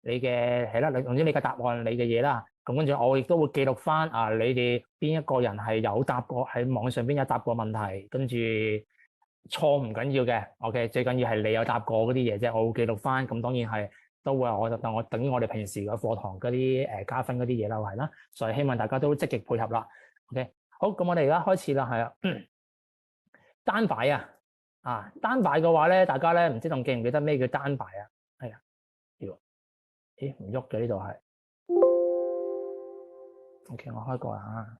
你嘅係啦，總之你嘅答案你嘅嘢啦。咁跟住我亦都會記錄翻你哋邊一個人係有答過喺網上邊有答過問題，跟住錯唔緊要嘅，OK，最緊要係你有答過嗰啲嘢啫，我會記錄翻。咁當然係都會等於我哋平時嘅課堂嗰啲加分嗰啲嘢啦，係啦。所以希望大家都積極配合啦。OK，好，咁我哋而家開始啦，係啊，單擺單擺嘅話咧，大家咧唔知仲記唔記得咩叫單擺啊？係啊，咦唔喐嘅呢度係 OK， 我開過啦，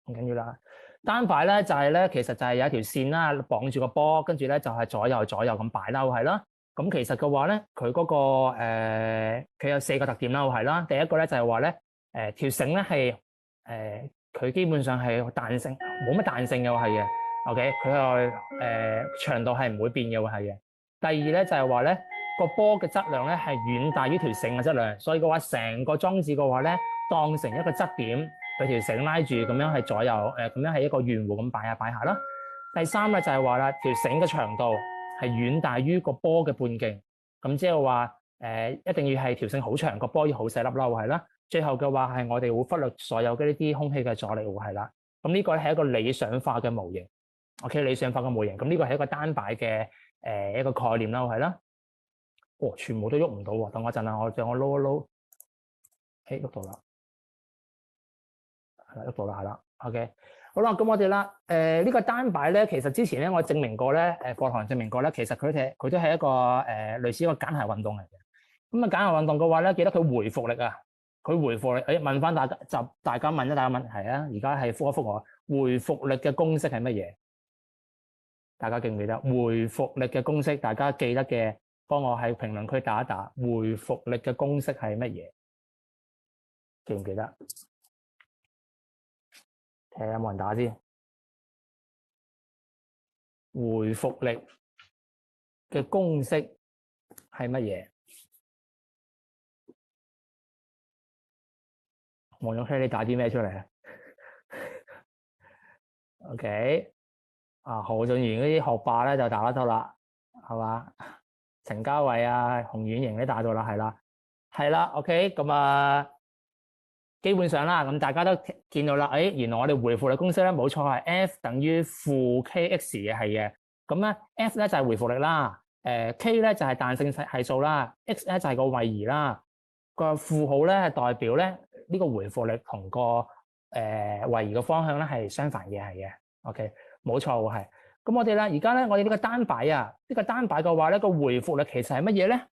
唔緊要啦。單擺咧就係咧，其實就係有一條線啦，綁住個波，跟住咧就係左右咁擺啦，係啦。咁其實嘅話咧，佢嗰個佢有4個特點啦，係啦。第一個咧就係話咧，條繩咧係佢基本上係彈性，冇乜彈性嘅係嘅。OK，佢係長度係唔會變嘅係嘅。第二咧就係話咧，個波嘅質量咧係遠大於條繩嘅質量，所以嘅話成個裝置嘅話咧，當成一個質點，俾條繩拉住，咁樣係左右咁樣係一個圓弧咁擺下啦。第三咧就係話啦，條繩嘅長度係遠大於個波嘅半徑，咁即係話一定要係條繩好長，個波要好細粒啦，係啦。最後嘅話係我哋會忽略所有嘅呢啲空氣嘅阻力，係啦。咁呢個係一個理想化嘅模型。OK， 理想化嘅模型，咁呢個係一個單擺嘅一個概念啦，係啦。全部都喐唔到喎，等我一陣啦，我撈一撈，喐到啦，係啦，喐到啦，係啦。OK， 好啦，咁我哋啦，呢個單擺咧，其實之前咧我證明過咧，課堂證明過咧，其實佢都係一個類似一個簡諧運動嚟嘅。咁簡諧運動嘅話咧，記得佢回復力啊，佢回復力，問翻大家問一大個問題啊，而家係覆一覆我，回復力嘅公式係乜嘢？大家記唔記得？回復力嘅公式，大家記得嘅，幫我喺評論區打一打。回復力嘅公式係乜嘢？記唔記得？睇下有冇人打先。回復力嘅公式係乜嘢？黃永熙，你打啲咩出嚟啊？OK。何俊賢嗰啲學霸咧就打得到啦，係嘛？陳家偉洪婉瑩都打到啦，係啦，OK， 咁基本上啦，咁大家都見到啦，原來我哋回復力公式咧冇錯係 F 等於負 KX 嘅係嘅，咁咧 F 咧就係回復力啦，K 咧就係彈性係數啦 ，X 咧就係個位移啦，個負號咧係代表咧呢個回復力同個位移嘅方向咧係相反嘅係嘅 ，OK。冇錯喎，係。咁我哋啦，而家咧，我哋呢個單擺呢個單擺嘅話咧，個回復力其實係乜嘢咧？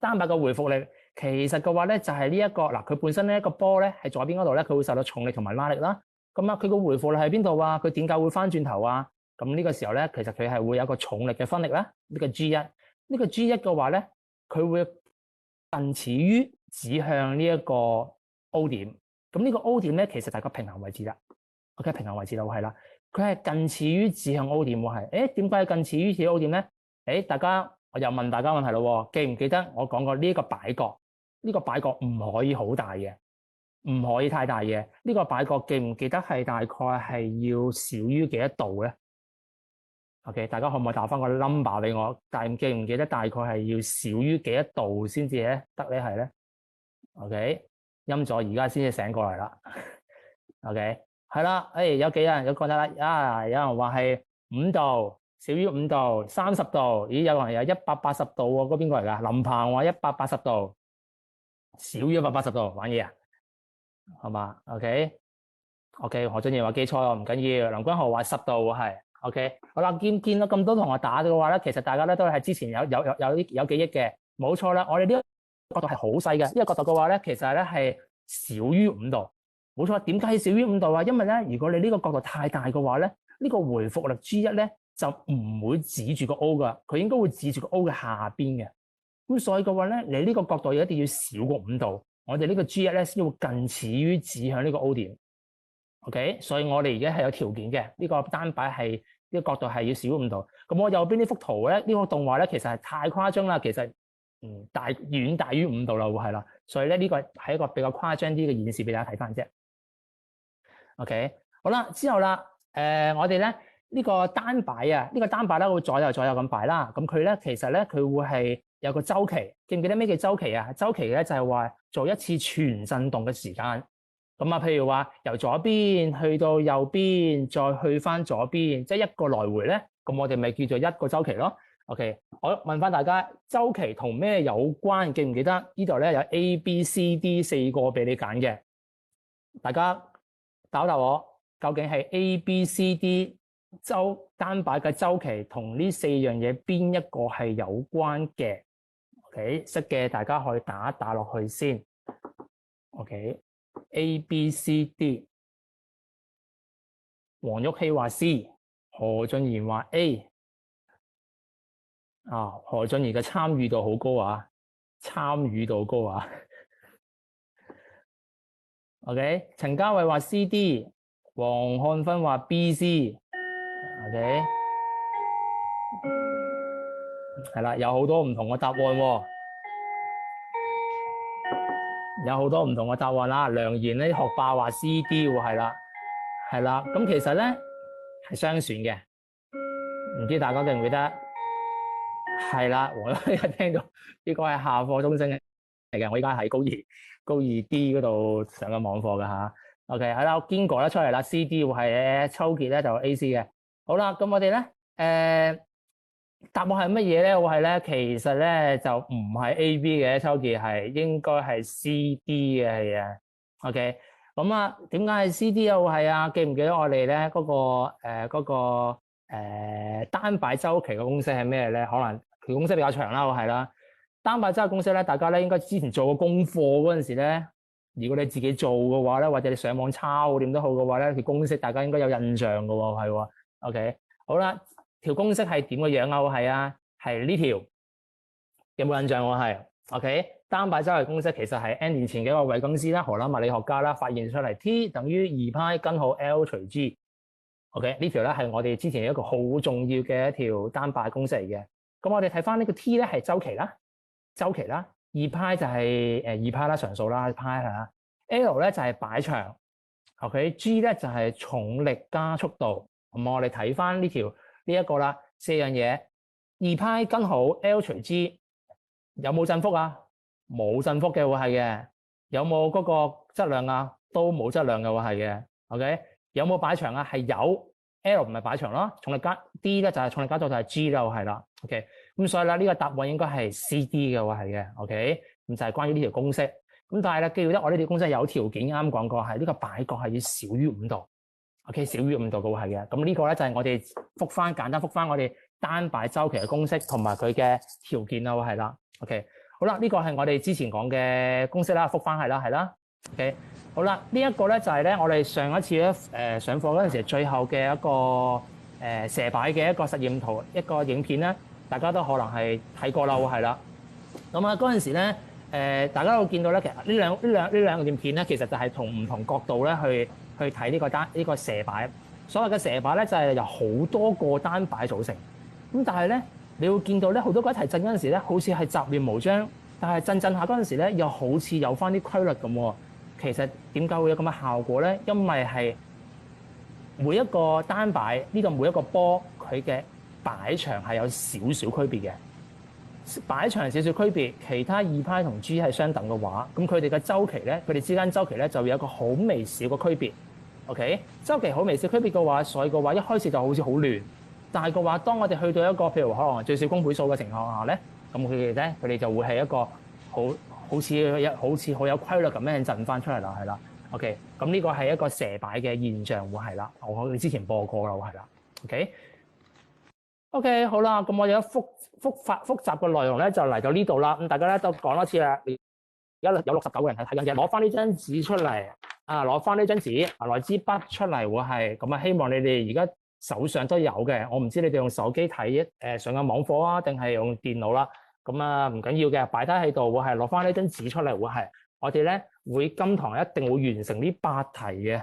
單擺嘅回復力其實嘅話咧，就係呢一個嗱，佢本身咧一個波咧喺左邊嗰度咧，佢會受到重力同埋拉力啦。咁佢個回復力喺邊度啊？佢點解會翻轉頭啊？咁呢個時候咧，其實佢係會有個重力嘅分力啦。呢個 G1，呢個 G1嘅話咧，佢會近似於指向呢一個 O 點。咁呢個 O 點咧，其實就係個平衡位置啦。OK， 平衡位置就係啦。佢係近似於指向 O 點喎，係，點解近似於指向 O 點咧？我又問大家問題咯，記唔記得我講過呢一個擺角？呢個擺角唔可以好大嘅，唔可以太大嘅。呢個擺角記唔記得係大概係要少於幾多度咧 ？OK， 大家可唔可以打翻個 number 俾我？但記唔記得大概係要少於幾多度先至咧得咧？係咧 ？OK， 陰咗而家先至醒過嚟啦。OK。係啦，有幾人有覺得啦？有人話係5度，少於5度，30度。咦，有人有180度喎，嗰邊個嚟㗎？林鵬話180度，少於180度，玩嘢啊？好嘛 ？OK， 何俊賢話記錯咯，唔緊要。林君豪話10度係 OK。好啦，見到咁多同學打嘅話咧，其實大家咧都係之前有記憶嘅，冇錯啦。我哋呢個角度係好細嘅，呢個角度嘅話咧，其實咧係少於5度。冇錯，點解係少於5度啊？因為咧，如果你呢個角度太大嘅話咧，呢個回復力 G1 咧就唔會指住個 O 噶，佢應該會指住個 O 嘅下邊嘅。咁所以嘅話咧，你呢個角度一定要少過5度，我哋呢個 G1 咧先會近似於指向呢個 O 點。OK， 所以我哋而家係有條件嘅，呢個單擺係呢個角度係要少於5度。咁我右邊呢幅圖咧，呢個動畫咧其實係太誇張啦，其實遠大於5度啦，會係啦。所以咧呢個係一個比較誇張啲嘅演示俾大家睇翻啫。OK， 好啦，之後啦，我哋咧呢個單擺啊，呢個單擺咧會左右咁擺啦。咁佢咧其實咧佢會係有個周期，記唔記得咩叫周期啊？周期咧就係話做一次全振動嘅時間。咁啊，譬如話由左邊去到右邊，再去翻左邊，即係一個來回咧。咁我哋咪叫做一個周期咯。OK，我問翻大家，周期同咩有關？記唔記得呢度咧有 A、B、C、D 4個俾你揀嘅？大家答我，究竟係 A、B、C、D 單擺嘅周期同呢4樣嘢邊一個係有關嘅 ？OK， 識嘅大家可以打落去先。OK，A、B、C、D。黃玉希話 C， 何俊賢話 A。何俊賢嘅參與度好高啊，參與度高啊。OK， 陳家偉話 C、D， 黃漢芬話 B、C。OK， 係啦，有好多唔同嘅答案喎，有好多唔同嘅答案啦。梁賢呢學霸話 C、D 喎，係啦，係啦。咁其實咧係雙選嘅，唔知大家記唔記得？係啦，我依家聽到呢個係下課鐘聲嚟嘅。我依家喺高二 D 嗰度上緊網課㗎吓。OK， 係啦，我堅果咧出嚟啦 ，CD 會係秋傑咧就 AC 嘅。好啦，咁我哋咧答案係乜嘢咧？會係咧，其實咧就唔係 AB 嘅，秋傑係應該係 CD 嘅係啊。OK， 咁啊，點解係 CD 又係啊？記唔記得我哋咧嗰個單擺周期嘅公式係咩咧？可能佢公式比較長啦，係啦。單擺周期公式咧，大家咧應該之前做過功課嗰陣時咧，如果你自己做嘅話咧，或者你上網抄點都好嘅話咧，條公式大家應該有印象嘅喎，係喎。OK， 好啦，條公式係點嘅樣啊？係啊，係呢條，有冇印象喎？係 OK， 單擺周期公式其實係 N 年前嘅一個維金斯啦，荷蘭物理學家啦發現出嚟 ，T 等於2派根號 L 除 G。OK， 呢條咧係我哋之前一個好重要嘅一條單擺公式嚟嘅。咁我哋睇翻呢個 T 咧係周期啦，2派就係2派啦，常數啦，派係啦。L 咧就係擺長 ，OK，G 咧就係重力加速度。咁我哋睇翻呢一個啦，4樣嘢，2派根號 L 除 G 有冇振幅啊？冇振幅嘅會係嘅。有冇嗰個質量啊？都冇質量嘅會係嘅。OK。有冇擺長啊？係有 ，L 唔係擺長咯，重力加 D 咧就係重力加速就係 G 啦，係啦 ，OK， 咁所以咧呢個答案應該係 CD 嘅喎，係嘅 ，OK， 咁就係關於呢條公式。咁但係咧記得我呢條公式有條件啱講過，係呢個擺角係要少於5度 ，OK， 少於5度嘅喎，係嘅。咁呢個咧就係我哋簡單覆翻我哋單擺周期嘅公式同埋佢嘅條件啦，係啦 ，OK， 好啦，呢個係我哋之前講嘅公式啦，覆翻係啦 ，OK。好啦，呢一個咧就係咧，我哋上一次咧上課嗰陣時，最後嘅一個射擺嘅一個實驗圖，一個影片咧，大家都可能係睇過啦，係啦。咁啊嗰陣時咧大家都見到咧，其實呢兩個影片咧，其實就係從唔同角度咧去睇呢個射擺。所謂嘅射擺咧，就係由好多個單擺組成。咁但係咧，你會見到咧，好多個一齊震嗰陣時咧，好似係雜亂無章，但係震下嗰陣時咧，又好似有翻啲規律咁喎。其實點解會有咁嘅效果咧？因為係每一個單擺呢個每一個波佢嘅擺長係有少少區別嘅，擺長少少區別，其他2派同 G 係相等嘅話，咁佢哋嘅周期咧，佢哋之間周期咧就會有一個好微小嘅區別。OK， 周期好微小區別嘅話，所以嘅話一開始就好似好亂，但係嘅話，當我哋去到一個譬如可能最少公倍數嘅情況下咧，咁佢哋就會係一個好似好有規律咁樣震翻出嚟啦，係啦。OK， 咁呢個係一個射擺嘅現象，會係啦。我哋之前播過啦，會係啦。OK， 好啦，咁我哋複習嘅內容咧就嚟到呢度啦。咁大家咧都講多次啦。而家有69個人睇緊嘅，攞翻呢張紙出嚟啊！攞翻呢張紙啊，攞支筆出嚟會係咁啊！希望你哋而家手上都有嘅。我唔知你哋用手機睇上緊網課啊，定係用電腦啦。咁啊唔緊要嘅，擺低喺度會係攞翻呢張紙出嚟會係。我哋咧會今堂一定會完成呢8題嘅。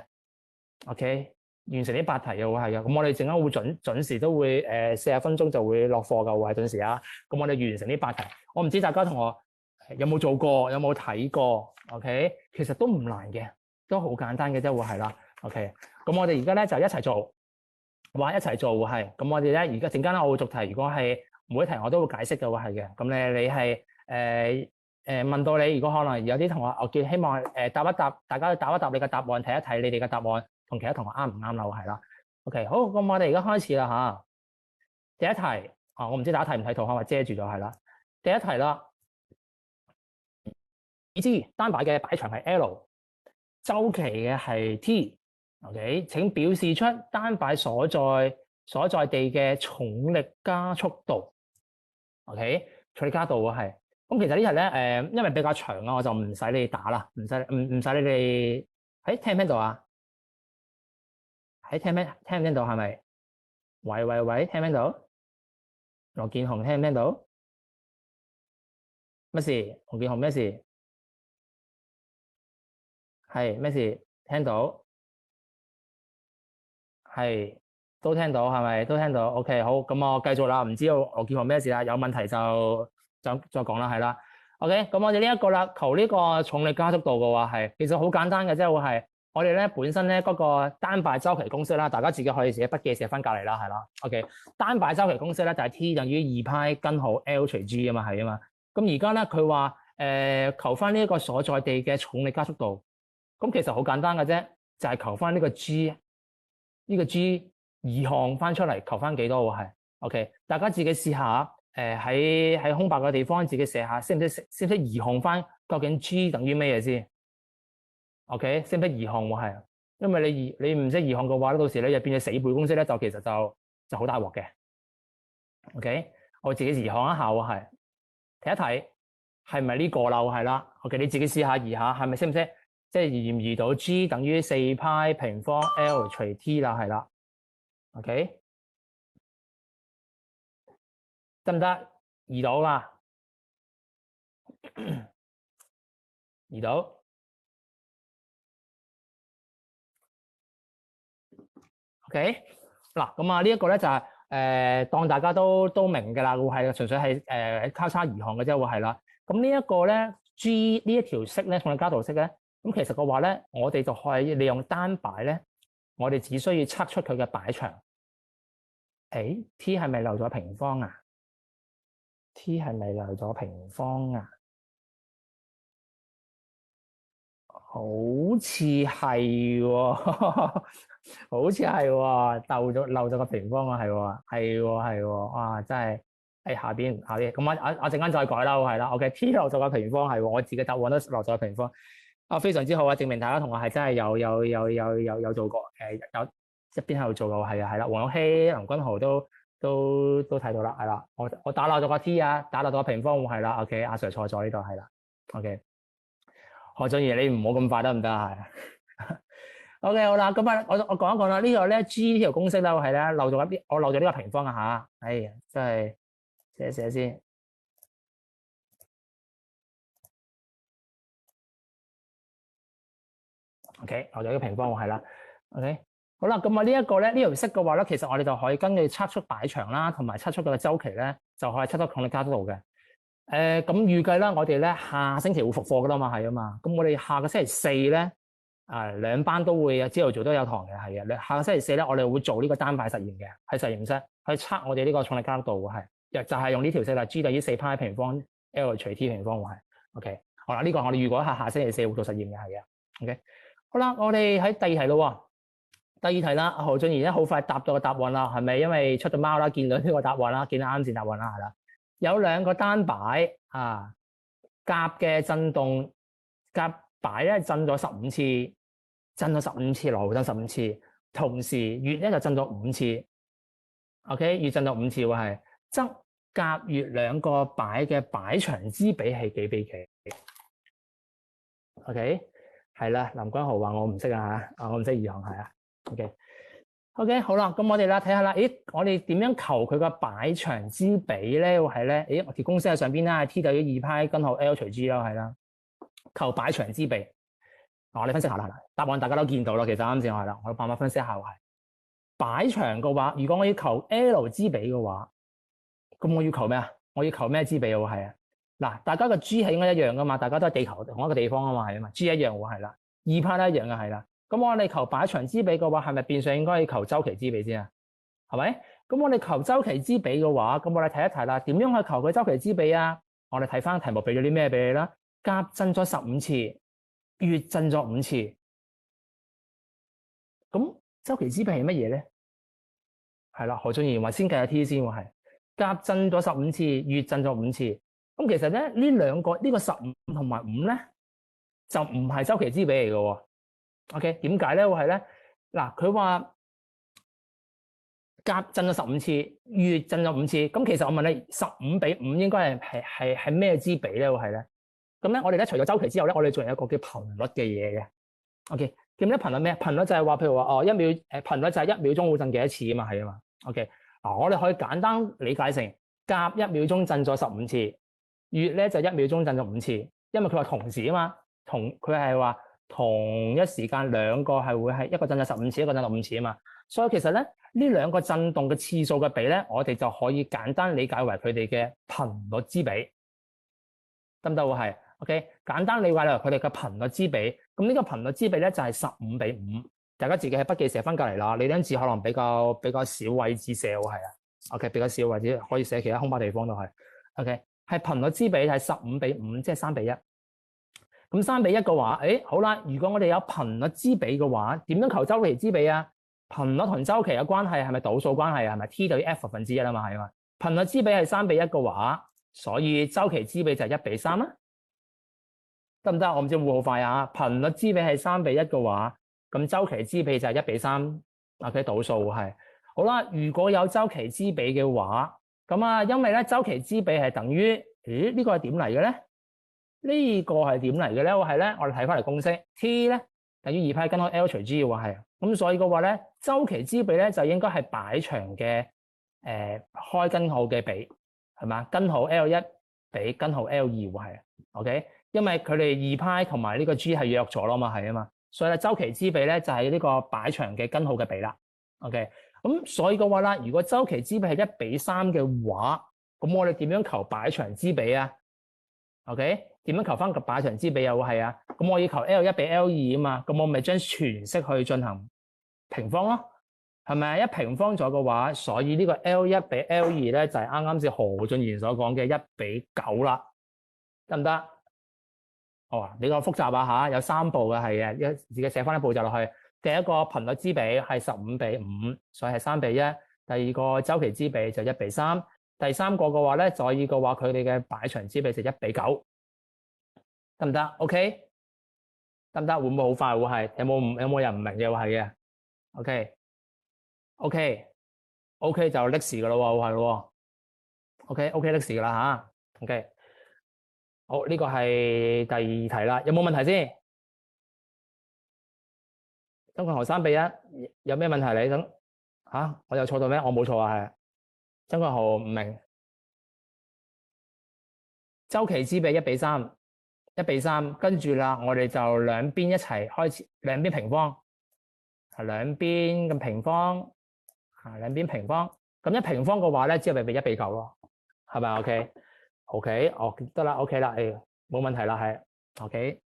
OK， 完成呢8題嘅會係嘅。咁我哋陣間會準時都會40分鐘就會落課嘅會係準時啊。咁我哋完成呢8題，我唔知大家同學有冇做過，有冇睇過 ？OK， 其實都唔難嘅，都好簡單嘅啫，會係啦。OK， 咁我哋而家咧就一齊做。話一齊做會係。咁我哋咧而家陣間咧，我會逐題，如果係每一題我都會解釋嘅會係嘅。咁咧你係問到你，如果可能有啲同學，我叫希望答一答，大家答一答你嘅答案，睇一睇你哋嘅答案同其他同學啱唔啱啦，係啦。OK，好，咁我哋而家開始啦嚇。第一題我唔知大家睇唔睇圖，可能遮住咗係啦。第一題啦，已知單擺嘅擺長係 L， 周期嘅係 T。OK， 請表示出單擺所在地嘅重力加速度。OK， 重力加速度係。咁其實呢題咧因為比較長啊，我就唔使你哋打啦，唔使你哋聽唔聽到啊？聽唔聽到係咪？喂，聽唔聽到？羅建雄聽唔聽到？乜事？羅建雄咩事？係咩事？聽到？係都聽到係咪？都聽到。OK， 好，咁我繼續啦。唔知道羅建雄咩事啦？有問題就再講啦，係啦。OK，咁我哋呢一個啦，求呢個重力加速度嘅話係，其實好簡單嘅，即係會係我哋咧本身咧嗰個單擺周期公式啦，大家自己可以寫筆記寫翻隔離啦，係啦。OK，單擺周期公式咧就係 T 等於2派根號 L 除 G 啊嘛，係啊嘛。咁而家咧佢話求翻呢一個所在地嘅重力加速度，咁其實好簡單嘅啫，就係求翻呢個 G， 呢個 G 移項翻出嚟，求翻幾多會係 OK， 大家自己試下。喺空白嘅地方自己寫下，識唔識移項翻？究竟 G 等於咩嘢先 ？OK， 識唔識移項喎？係，因為你唔識移項嘅話咧，到時咧就變咗死背公式咧，就其實就好大鑊嘅。OK， 我自己移項一下喎，係睇一睇係咪呢個啦？係啦。OK， 你自己試下移下，係咪識唔識？即係移唔移到 G 等於4派平方 L 除 T 啦？係啦。OK。得唔得？移到啦，移到。OK， 嗱咁啊，呢一個咧就係當大家都明嘅啦，會係純粹係交叉移項嘅啫，會係啦。咁呢一個咧 G 呢一條式咧，重力加速度式咧，咁其實嘅話咧，我哋就可以利用單擺咧，我哋只需要測出佢嘅擺長。T 係咪漏咗平方啊？T 係咪漏咗平方啊？好似係喎，好似係喎，漏咗個平方啊，係喎，哇！真係下邊，咁我陣間再改啦，係啦。OK，T 漏咗個平方係喎，我自己答案都漏咗個平方。非常之好啊，證明大家同學係真係有做過，有一邊喺度做過，係啦。黃永熙、林君豪都睇到啦，係啦。我打漏咗個 T 啊，打漏咗個平方係啦。OK，阿 Sir 錯咗呢度係啦。OK。何俊賢，你唔好咁快得唔得啊？係。OK， 好啦，咁啊，我講一講啦。呢個咧 G 呢條公式咧，係咧漏咗我漏咗呢個平方啊吓。哎呀，真係寫一寫先。OK，漏咗呢個平方係啦。OK，好啦，咁啊呢一個咧呢條式嘅話咧，其實我哋就可以根據測出擺長啦，同埋測出佢嘅周期咧，就可以測出重力加速度嘅。咁預計啦，我哋咧下星期會復課噶啦嘛，係啊嘛。咁我哋下個星期四咧，兩班都會朝頭早都有堂嘅，係嘅。下個星期四咧，我哋會做呢個單擺實驗嘅，喺實驗室去測我哋呢個重力加速度係，就係用呢條式啦 ，G 等於4派平方 L 除 T 平方係。OK， 好啦，呢個我哋預果下星期四會做實驗嘅，係嘅。OK， 好啦，我哋喺第二題咯。第二題啦，何俊賢咧好快答到個答案啦，係咪？因為出咗貓啦，見到呢個答案啦，見到啱先答案啦，係啦。有兩個單擺夾嘅震動，夾擺咧震咗15次，震咗15次，來回震15次，同時月咧就震咗5次。OK， 月震咗5次喎係，則夾月兩個擺嘅擺長之比係幾比幾 ？OK， 係啦，林君豪話我唔識啊嚇，我唔識移項係啊。OK， 好啦，咁我哋啦睇下啦，咦，我哋點樣求佢個擺長之比咧？會係咧，咦，我條公式喺上邊啦 ，T 等於2派根號 L 除 G 啦，係啦，求擺長之比。我哋分析下啦，答案大家都見到啦，其實啱先係啦，我慢慢分析下係擺長嘅話，如果我要求 L 之比嘅話，咁我要求咩啊？我要求咩之比喎？係啊，嗱，大家個 G 係應該一樣噶嘛，大家都係地球同一個地方啊嘛，係啊嘛 ，G 一樣喎係啦，2派都一樣嘅係啦。咁我哋求擺長之比嘅話，係咪變相應該要求周期之比先啊？係咪？咁我哋求周期之比嘅話，咁我哋睇一睇啦，點樣去求佢周期之比啊？我哋睇翻題目俾咗啲咩俾你啦？甲震咗15次，乙震咗5次，咁周期之比係乜嘢咧？係啦，何俊賢話先計下 T 先喎，係甲震咗15次，乙震咗5次。咁其實咧呢兩個呢個15同埋5咧就唔係周期之比嚟嘅喎。OK， 點解咧？會係咧？嗱，佢話甲震咗15次，乙震咗5次。咁其實我問你15比5應該係咩之比咧？會係咧？咁咧我哋咧除咗周期之後咧，我哋仲有一個叫頻率嘅嘢嘅。OK， 叫咩頻率咩？頻率就係話譬如話1秒頻率就係1秒鐘會震幾多次啊嘛，係啊嘛。OK， 嗱我哋可以簡單理解成甲1秒鐘震咗15次，乙咧就1秒鐘震咗5次，因為佢話同時啊嘛，佢係話同一時間兩個係會係一個震咗15次，一個震咗5次啊嘛，所以其實咧呢兩個震動嘅次數嘅比咧，我哋就可以簡單理解為佢哋嘅頻率之比，得唔得？會係 OK， 簡單理解為佢哋嘅頻率之比。咁呢個頻率之比咧就係15比5。大家自己喺筆記寫翻隔離啦。你呢張字可能比較少位置寫喎，係啊。OK， 比較少位置可以寫其他空白地方都係。OK， 係頻率之比係15比5，即係3比1。咁3比1嘅話，好啦。如果我哋有頻率之比嘅話，點樣求周期之比啊？頻率同周期嘅關係係咪倒數關係啊？係咪 T 等於 F1 啊嘛？係嘛？頻率之比係3比1嘅話，所以周期之比就係1比3啦。得唔得？我唔知會好快啊。頻率之比係3比1嘅話，咁周期之比就係1比3，或者倒數係。好啦，如果有周期之比嘅話，咁啊，因為咧周期之比係等於，呢個係點嚟嘅咧？呢個係點嚟嘅咧？我係咧，我哋睇翻嚟公式 T 咧等於2派根號 L 除 G 喎，係。咁所以嘅話咧，周期之比咧就應該係擺長嘅開根號嘅比，係嘛？根號 L1 比根號 L2 喎，係。OK， 因為佢哋2派同埋呢個 G 係約咗啦嘛，係啊嘛。所以咧周期之比咧就係呢個擺長嘅根號嘅比啦。OK， 咁所以嘅話啦，如果周期之比係1比3嘅話，咁我哋點樣求擺長之比啊 ？OK， 點樣求翻個擺長之比又係啊？咁我要求 L1 比 L2 啊嘛，咁我咪將全式去進行平方咯，係咪？一平方咗嘅話，所以呢個 L1 比 L2 咧就係啱啱先何俊賢所講嘅1比9啦，得唔得？呢個複雜啊嚇，有3步嘅係嘅，自己寫翻啲步驟落去。第一個頻率之比係15比5，所以係3比1。第二個周期之比就1比3。第三個嘅話咧，所以嘅話佢哋嘅擺長之比就1比9，得唔得 ？OK， 得唔得？會唔會好快？會係有冇人唔明嘅？會係嘅。OK 就歷時噶咯喎，係咯。OK 歷時噶啦嚇。OK。好，呢個係第2題啦，有冇問題先？曾國豪3比1，有咩問題你等嚇？我有錯到咩？我冇錯啊，係曾國豪唔明。周期之比1比3，跟住啦，我哋就兩邊一齊開始，兩邊平方，兩邊咁平方，兩邊平方，咁一平方嘅話咧，只係咪1比9咯？係咪 OK，得啦 ，OK 啦，冇問題啦，係 OK。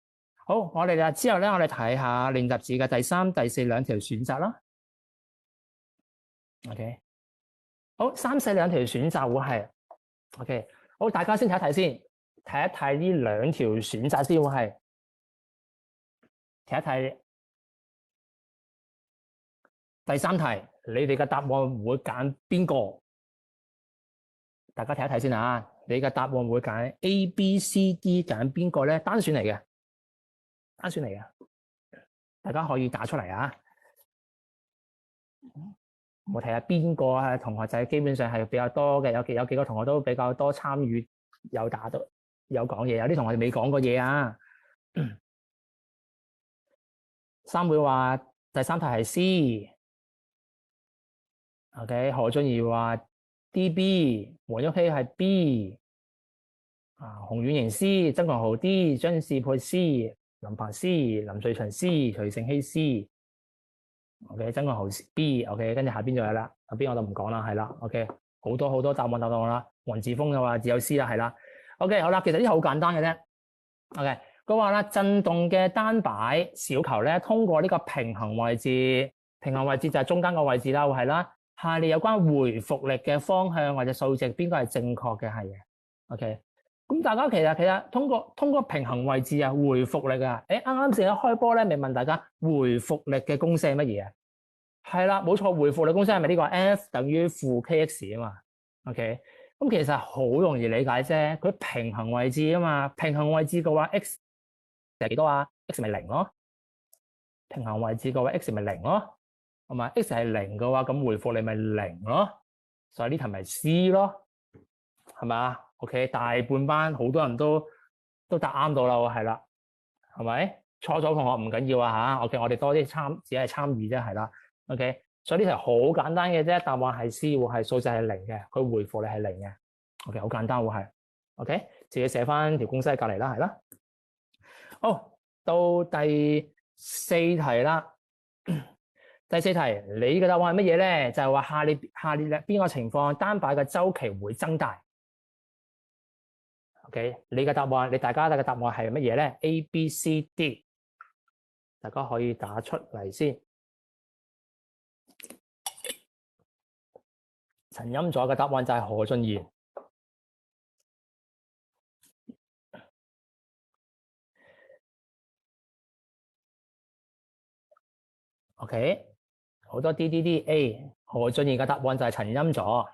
好，我哋之後咧，我哋睇下練習字嘅第3、第4兩條選擇啦。OK， 好，3、4兩條選擇會係 OK。好，大家先睇一睇先，睇一睇呢兩條選擇先會係，睇一睇第3題，你哋嘅答案會揀邊個？大家睇一睇先啊！你嘅答案會揀 A、B、C、D， 揀邊個咧？單選嚟嘅，大家可以打出嚟啊！我睇下邊個啊？同學仔基本上係比較多嘅，有幾個同學都比較多參與，有打到，有講嘢，有啲同學未講過嘢啊。三會話第3題係 C。OK， 何俊儀話 D、B， 黃旭熙係 B。洪婉瑩 C， 曾強豪 D， 張士佩 C， 林鵬 C， 林瑞祥 C， 徐勝希 C。OK， 曾強豪 B。OK， 跟住下邊就有啦，下邊我就唔講啦，係啦。OK， 好多答案啦。黃志峰嘅話只有 C 啦，係啦。OK， 好啦，其實呢好簡單嘅啫。OK， 佢話啦，震動嘅單擺小球咧，通過呢個平衡位置就係中間個位置啦，會係啦。下列有關回復力嘅方向或者數值，邊個係正確嘅？係嘅。OK。咁大家其實通過平衡位置啊，回復力啊，啱啱先一開波咧，未問大家回復力嘅公式係乜嘢啊？係啦，冇錯，回復力公式係咪呢個 F 等於負 kx 啊嘛 ？OK。咁其實好容易理解啫，佢平衡位置啊嘛，平衡位置嘅話 x 係幾多啊 ？x 咪零咯。平衡位置嘅話 x 咪零咯，係嘛 ？x 係零嘅話，咁回復力咪零咯，所以呢題咪 C 咯，係咪？OK， 大半班好多人都答啱到啦，係啦，係咪？錯咗同學唔緊要啊吓 ，OK， 我哋多啲只係參與啫，係啦 ，OK， 所以呢題好簡單嘅啫，答案係 C， 會係數值係零嘅，佢回復力係零嘅 ，OK， 好簡單會係 ，OK， 自己寫翻條公式喺隔籬啦，係啦。好，到第四題啦。第四題，你嘅答案係乜嘢咧？就係話下列邊個情況單擺嘅周期會增大 ？OK， 你嘅答案，大家嘅答案係乜嘢咧 ？A、B、C、D， 大家可以打出嚟先。陳欽佐嘅答案就係何俊賢。OK， 好多 D、A， 何俊賢嘅答案就係陳欽佐。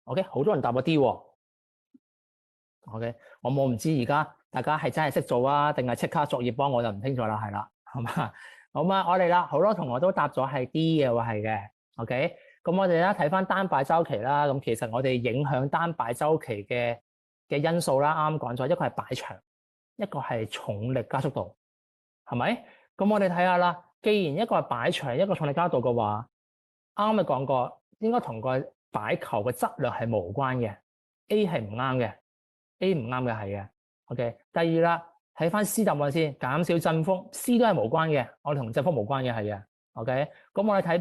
OK， 好多人答個 D 喎。OK， 我唔知而家大家係真係識做啊，定係即刻作業幫我就唔清楚啦，係啦，好嘛？好嘛，我哋啦，好多同學都答咗係 D 嘅喎，係嘅。OK，咁我哋咧睇翻單擺周期啦。咁其實我哋影響單擺周期嘅因素啦，啱啱講咗，一個係擺長，一個係重力加速度，係咪？咁我哋睇下啦。既然一個係擺長，一個重力加速度嘅話，啱啱咪講過，應該同個擺球嘅質量係無關嘅。A 係唔啱嘅。A 唔啱嘅係嘅 ，OK。第二啦，睇翻 C 答案先，減少振幅 ，C 都係無關嘅，我哋同振幅無關嘅係嘅 ，OK。咁我哋睇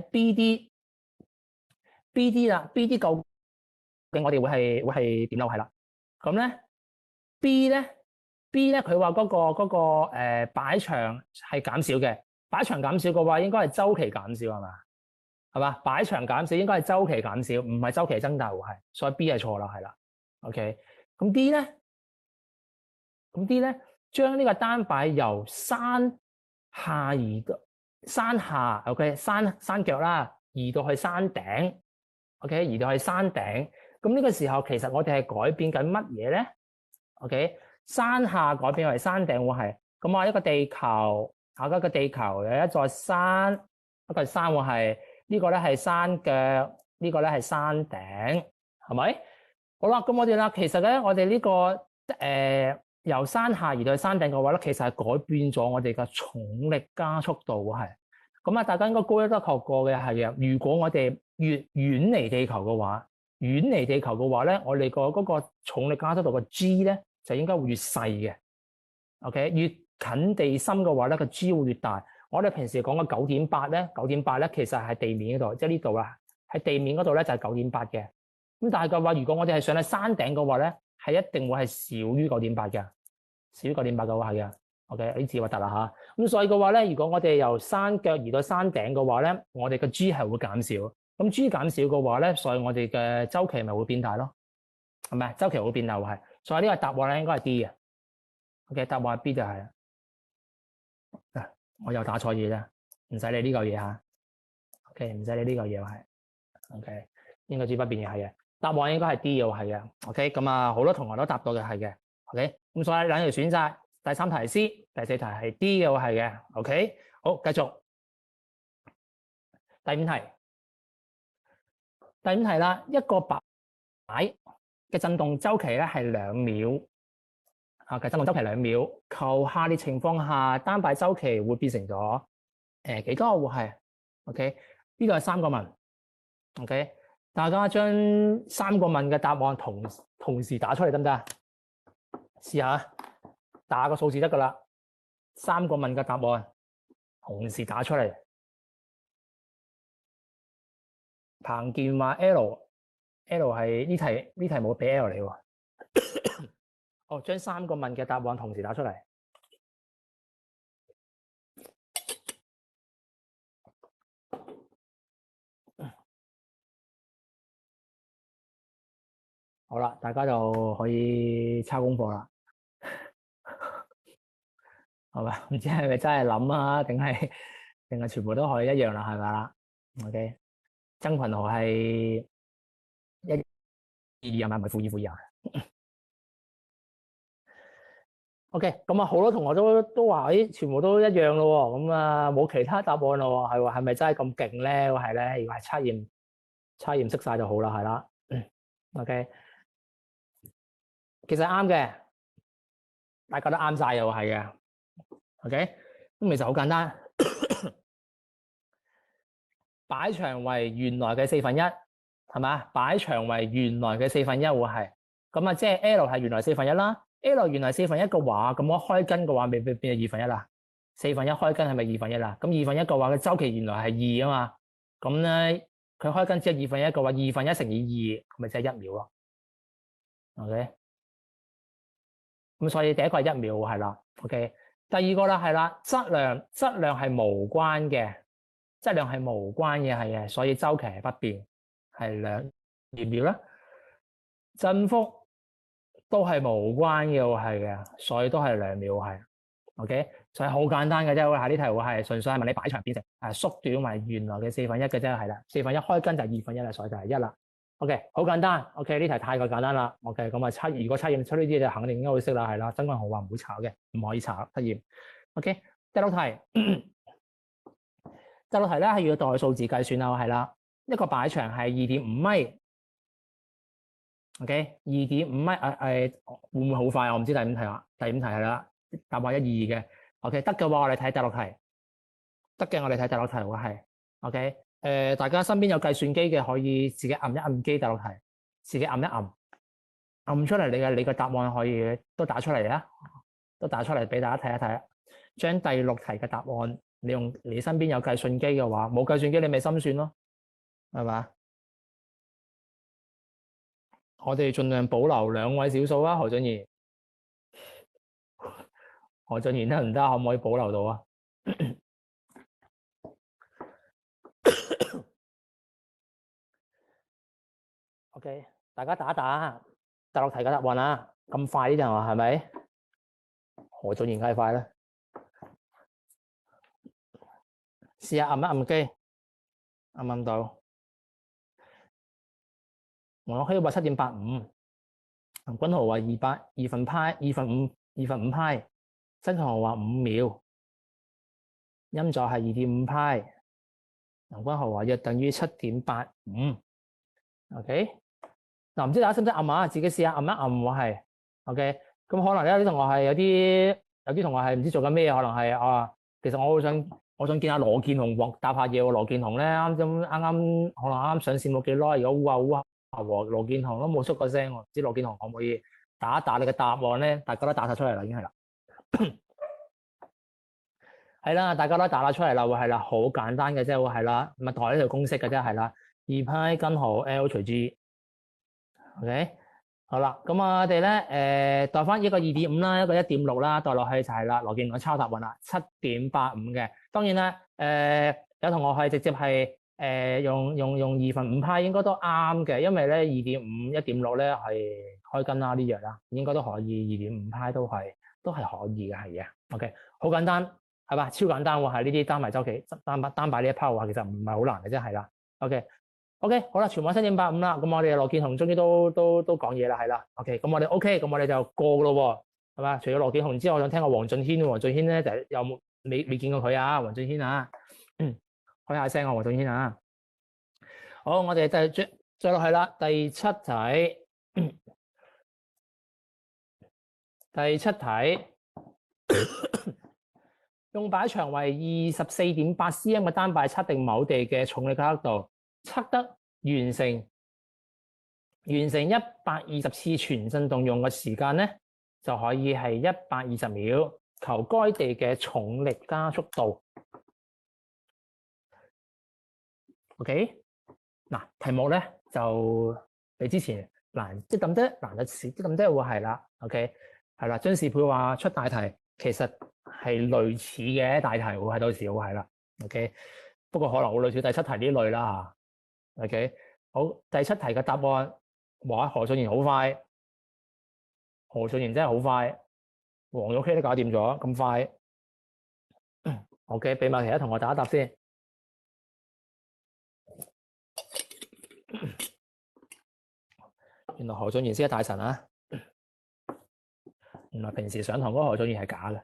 BD 啦，BD 究竟我哋會係點樣係啦？咁咧 B 咧佢話嗰個擺長係減少嘅，擺長減少嘅話應該係周期減少係嘛？係嘛？擺長減少應該係周期減少，唔係周期增大喎係，所以 B 係錯啦，係啦 ，OK。咁 D 咧，將呢個單擺由山下移到山下 ，OK， 山腳啦，移到去山頂 ，OK， 移到去山頂。咁呢個時候其實我哋係改變緊乜嘢咧 ？OK， 山下改變為山頂會係咁啊，一個地球，一個地球有一座山，一個山會係呢個咧係山腳，呢個咧係山頂，係咪？好啦，咁我哋啦，其實咧，我哋呢個由山下移到去山頂嘅話咧，其實係改變咗我哋嘅重力加速度係。咁啊，大家應該高一都學過嘅係啊。如果我哋越遠離地球嘅話，咧，我哋個嗰個重力加速度嘅 G 咧就應該會越細嘅。OK， 越近地心嘅話咧，個 G 會越大。我哋平時講嘅9.8咧，其實係地面嗰度，即係呢度啦，喺地面嗰度咧就係9.8嘅。咁但係嘅話，如果我哋係上喺山頂嘅話咧，係一定會係少於9.8嘅，少於9.8嘅話係嘅。OK， 呢字核突啦嚇。咁所以嘅話咧，如果我哋由山腳移到山頂嘅話咧，我哋嘅 G 係會減少。咁 G 減少嘅話咧，所以我哋嘅周期咪會變大咯，係咪？周期會變大係。所以呢個答案咧應該係 D 嘅。OK， 答案係 B 就係。我又打錯嘢啫，唔使理呢個嘢嚇。OK， 唔使理呢個嘢係。OK， 應該 G 不變嘅係嘅。答案應該係 D 嘅喎，係嘅。OK， 咁啊好多同學都答到嘅係嘅。OK， 咁所以兩條選擇，第3題係 C，第4題係 D 嘅喎，係嘅。OK， 好，繼續第5題。第5題啦，一個擺嘅震動周期咧係2秒，嘅震動周期2秒，求下列情況下單擺周期會變成咗幾多會係 ？OK， 呢個係3個問 ，OK。大家將3個問嘅答案同時打出嚟得唔得啊？試下打個數字得噶啦。3個問嘅答案同時打出嚟。彭健話 L 係呢題冇俾 L 你喎。哦，將3個問嘅答案同時打出嚟。好啦，大家就可以抄功課啦，係咪？唔知係咪真係諗啊，定係全部都可以一樣啦，係咪啦？OK，曾群豪係1、2係咪負2負2啊？OK，咁啊好多同學都話，誒，全部都一樣咯喎，咁啊冇其他答案咯喎，係喎，係咪真係咁勁咧？係咧，如果係測驗識晒就好啦，係啦。OK，其實啱嘅，大家都啱晒又係嘅。OK，咁其實好簡單，擺長為原來嘅1/4，係嘛？擺長為原來嘅1/4會係，咁啊即係 L 係原來1/4啦。L 原來1/4嘅話，咁我開根嘅話，未變係2/1啦。1/4開根係咪2/1啦？咁2/1嘅話，佢周期原來係2啊嘛。咁咧，佢開根只係2/1嘅話，2/1乘以2，咪即係1秒咯。OK，咁所以第一個係1秒係啦。OK，第二個啦係啦，質量係無關嘅，質量係無關嘅係嘅，所以周期係不變，係2秒啦。振幅都係無關嘅喎，係嘅，所以都係2秒係。OK，所以好簡單嘅啫，會係呢題會係純粹係問你擺長變成縮短為原來嘅1/4嘅啫，係啦，1/4開根就係2/1啦，所以就係1啦。OK，好簡單。OK，呢題太過簡單啦。OK，咁啊如果測驗出呢啲就肯定應該會識啦，係啦。曾群豪話唔會炒嘅，唔可以炒測驗。OK，第六題，第六題咧係要代數字計算啦，係啦。一個擺長係2.5米。OK，2.5米會唔會好快？我唔知第5題啦。第5題係啦，答案1、2嘅。OK，得嘅話我哋睇第六題。得嘅我哋睇第六題會係 OK。大家身邊有計算機嘅可以自己按一按機第六題，自己按一按，按出嚟你嘅答案可以都打出嚟啊，都打出嚟俾大家睇一睇。將第六題嘅答案，你用你身邊有計算機嘅話，冇計算機你咪心算咯，係嘛？我哋盡量保留2位小數啊，何俊賢，何俊賢得唔得？可唔可以保留到啊？OK，大家打一打第六題嘅答案啊！咁快呢陣話係咪？何俊賢梗係快啦，試下按一按機，按唔按到？我可以話7.85，林君豪話2分派2分5派，曾群豪話5秒，音座係2.5派，林君豪話約等於7.85。OK，嗱唔知大家識唔識按啊？自己試下按一按喎係。OK，咁可能有啲同學係有啲同學係唔知做緊咩，可能係其實我想見下羅健雄答下嘢喎。羅健雄咧啱可能啱上線冇幾耐，如果烏下羅健雄都冇出過聲喎，唔知羅健雄可唔可以打一打你嘅答案咧？大家都打晒出嚟啦，已經係啦，係啦，大家都打晒出嚟啦，會係啦，好簡單嘅啫，會係啦，咪代呢條公式嘅啫，係啦，2π根號 L 除 G。OK， 好啦，咁我哋咧代翻一個2.5啦，一個1.6啦，代落去就係啦，羅健雄抄答案啦，7.85嘅。當然啦，有同學係直接係用2分5派應該都啱嘅，因為咧2.5、1.6咧係開根啦呢樣啦，應該都可以2.5派都係可以嘅，係嘅。OK， 好簡單係嘛，超簡單喎，係呢啲單排周期單擺呢一 part 嘅話，其實唔係好難嘅啫，係啦。OK， 好啦，全部7.85啦，咁我哋羅健雄終於都講嘢啦，係啦。OK，咁我哋 OK，咁我哋就過咯喎，係嘛？除咗羅健雄之外，我想聽下黃俊軒。黃俊軒咧就有冇未見過佢啊？黃俊軒啊，開下聲啊，黃俊軒啊。好，我哋再落去啦，第七題，第七題，用擺長為24.8 cm 嘅單擺測定某地嘅重力嘅刻度，測得完成120次全振動用嘅時間咧，就可以係120秒。求該地嘅重力加速度。OK， 嗱，題目咧就比之前難啲咁多，難得啲咁多會係啦。OK， 係啦，張士佩話出大題，其實係類似嘅大題會係到時會係啦。OK， 不過可能會類似第七題呢類啦。OK， 好，第七題嘅答案哇！何俊賢好快，何俊賢真係好快，黃玉希都搞掂咗，咁快。OK，俾埋其他同學答一答先。原來何俊賢先係大神啊！原來平時上堂嗰個何俊賢係假嘅。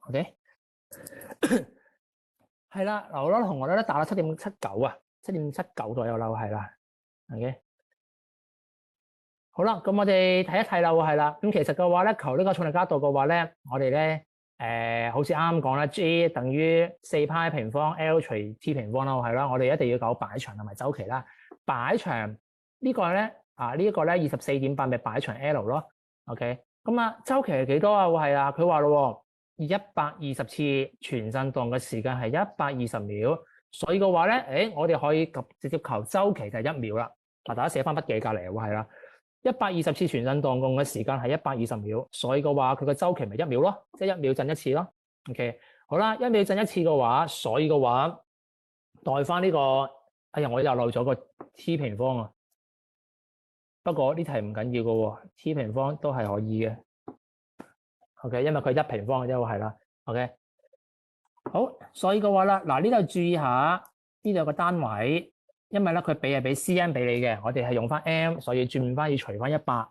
OK，係啦，嗱，好多同學咧答咗7.79啊，7.79左右啦，係啦。OK，好啦，咁我哋睇一睇啦，係啦。咁其實嘅話咧，求呢個重力加度嘅話咧，我哋咧好似啱啱講啦 ，G 等於4π平方 L 除 T 平方啦，係啦。我哋一定要搞擺長同埋周期啦。擺長呢個咧呢一個咧24.8咪擺長 L 咯。OK，咁啊周期係幾多啊？係啊，佢話咯，120次全振動嘅時間係120秒，所以嘅話咧，我哋可以直接求周期就係1秒啦。嗱，大家寫翻筆記隔離喎，係啦，120次全振動嘅時間係120秒，所以嘅話佢個周期咪1秒咯，即係1秒震一次咯。OK，好啦，1秒震一次嘅話，所以嘅話代翻呢個，哎呀，我又漏咗個 T 平方啊。不過呢題唔緊要嘅喎，T 平方都係可以嘅。OK，因為佢1平方嘅啫喎，係啦。OK，好，所以嘅話啦，嗱呢度注意下，呢度有個單位，因為咧佢係俾 cm 俾你嘅，我哋係用翻 m， 所以轉翻要除翻100。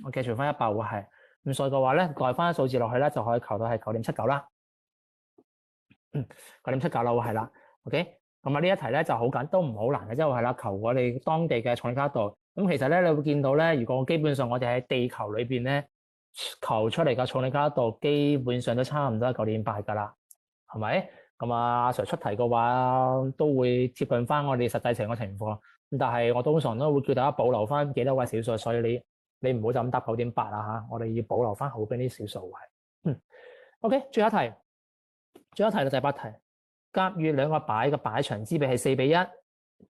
OK，除翻100會係，咁所以嘅話咧，代翻數字落去咧，就可以求到係9.79啦。9.79啦，會係啦。OK，咁啊呢一題咧就好簡，都唔好難嘅，即係係啦，求我哋當地嘅重力加度。咁其實咧，你會見到咧，如果基本上我哋喺地球裏邊咧求出嚟嘅重力加度，基本上都差唔多係9.8噶啦，係咪？咁阿 Sir 出題嘅話，都會貼近翻我哋實際情嘅情況。咁但係我通常都會叫大家保留翻幾多位小數，所以你唔好就咁答9.8啊嚇，我哋要保留翻後邊啲小數係。OK， 最後一題就第8題，甲乙兩個擺嘅擺長之比係4:1，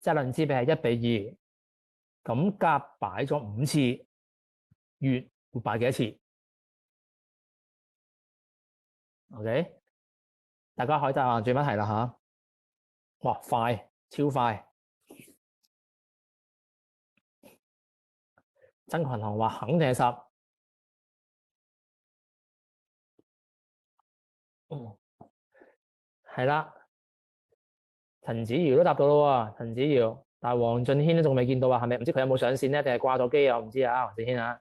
質量之比係1:2。咁甲擺咗5次，乙會擺幾多次 ？OK， 大家可以答最尾題啦嚇。哇，快，超快！曾群雄話肯定係10。係啦，陳子瑤都答到咯喎，陳子瑤。但係黃俊軒都仲未見到啊，係咪？唔知佢有冇上線咧，定係掛咗機啊？我唔知啊，黃俊軒啊。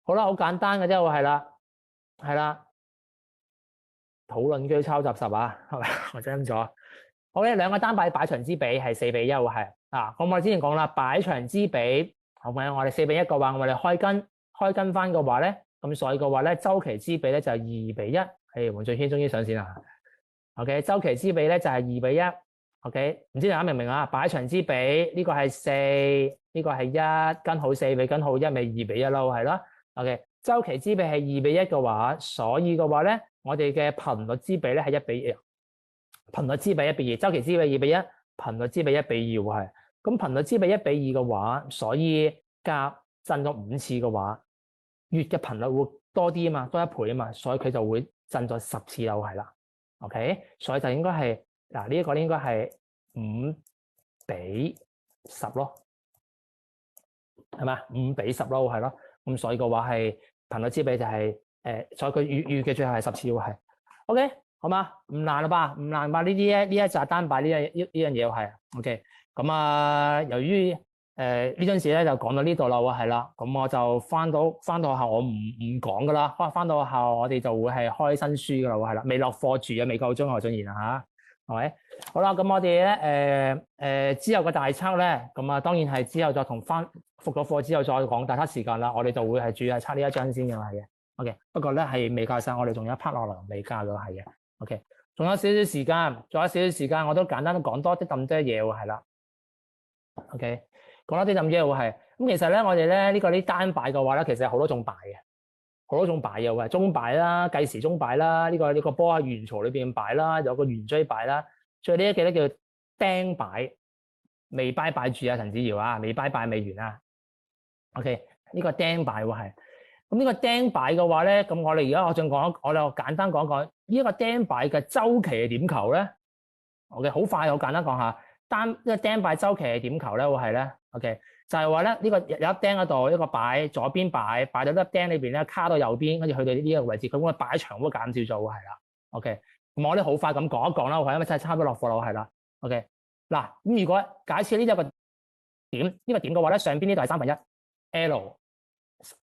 好啦，好簡單嘅啫，係啦，討論區抄襲10啊，係咪？我真咁咗。好咧，兩個單擺擺長之比係4:1喎，係啊。咁我哋之前講啦，擺長之比，好唔好？我哋4:1嘅話，我哋開根翻嘅話咧，咁所以嘅話咧，周期之比咧就係2:1。係黃俊軒終於上線啦。OK， 周期之比咧就係2:1。OK， 唔知大家明唔明啊？擺長之比呢個係4，呢個係1，根號4比根號1咪2:1咯，係啦。OK， 周期之比係2:1嘅話，所以嘅話咧，我哋嘅頻率之比咧係1:2，頻率之比1:2，周期之比2:1，頻率之比1:2喎係。咁頻率之比1:2嘅話，所以甲震咗5次嘅話，乙嘅頻率會多啲啊嘛，多1倍啊嘛，所以佢就會震咗10次又係啦。OK， 所以就應該係嗱呢一個應該係5:10咯，係咪5:10咯，係咯。咁所以嘅話係頻率之比就係所以佢預嘅最後係10次喎係。OK， 好嘛？唔難啦吧？唔難吧？呢一集單擺呢樣嘢係 OK。咁啊，由於呢陣時咧就講到呢度啦喎，係啦。咁我就翻到學校我唔講噶啦，翻到學校我哋就會係開新書噶啦喎，係啦。未落課住啊，未夠鐘何俊賢啊嚇，係咪？好啦，咁我哋咧之後嘅大測咧，咁啊當然係之後再同復咗課之後再講大測時間啦。我哋就會係主要係測呢一張先嘅係嘅。OK， 不過咧係未教晒，我哋仲有一 part 落嚟未教咗係嘅。OK， 仲有少少時間，我都簡單都講多啲咁多嘢喎，係啦。OK， 講多啲咁嘢喎係。咁其實咧，我哋咧呢個啲單擺嘅話咧，其實有好多種擺嘅，好多種擺嘅喎，鐘擺啦、計時鐘擺啦，呢個波喺圓槽裏邊擺啦，有個圓錐擺啦，最後呢一記咧叫釘擺，未拜拜住啊，陳子瑤啊，未拜拜未完啊。OK， 呢個釘擺喎係。咁呢個釘擺嘅話咧，咁我哋而家我仲講，我哋簡單講講呢一個釘擺嘅周期係點求咧？OK， 好快，好簡單講下。呢個釘擺周期係點求咧？會係咧 ，OK，就係話咧呢個有粒釘嗰度，一個擺左邊擺到粒釘裏邊咧，卡到右邊，跟住去到呢一個位置，佢會擺長會減少咗，係啦，OK。咁我哋好快咁講一講啦，因為真係差唔多落課啦，係啦，OK。嗱，咁如果假設呢一個點，呢個點嘅話咧，上邊呢度係1/3 L，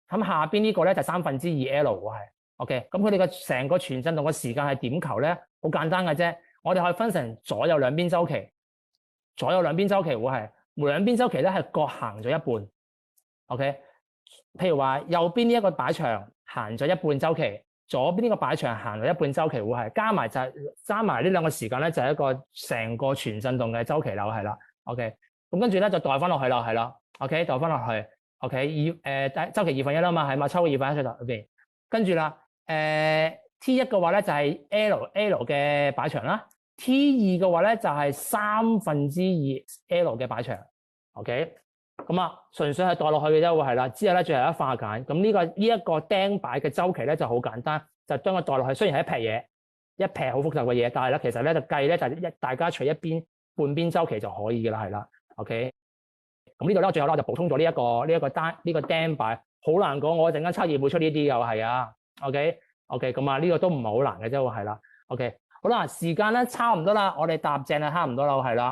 咁下邊呢個咧就2/3 L 係 OK。咁佢哋嘅成個全振動嘅時間係點求咧？好簡單嘅啫，我哋可以分成左右兩邊周期，左右兩邊周期會係兩邊周期咧係各行咗一半 OK。譬如話右邊呢一個擺長行咗一半周期，左邊呢個擺長行咗一半周期，會係加埋呢兩個時間咧，就係一個成個全振動嘅周期啦，係啦 OK。咁跟住咧就代翻落去啦，係啦 OK， 代翻落去 OK。周期1/2啦嘛，係嘛，抽個1/2出嚟 OK。跟住啦T1嘅話咧就係 L 嘅擺長啦， T2嘅話咧就係2/3 L 嘅擺長 OK。咁啊純粹係代落去嘅啫，會係啦。之後咧最後一化簡，咁呢一個釘擺嘅周期咧就好簡單，就將佢代落去。雖然係一撇好複雜嘅嘢，但係咧其實咧就計咧就大家除一邊半邊周期就可以嘅啦，係啦 OK。咁呢度咧最後咧就補充咗呢一個釘擺，好難講，我陣間測驗會出呢啲又係啊 OK。咁啊呢個都唔係好難嘅啫，係啦 OK。好啦，時間咧差唔多啦，我哋搭正啦，差唔多啦，係啦。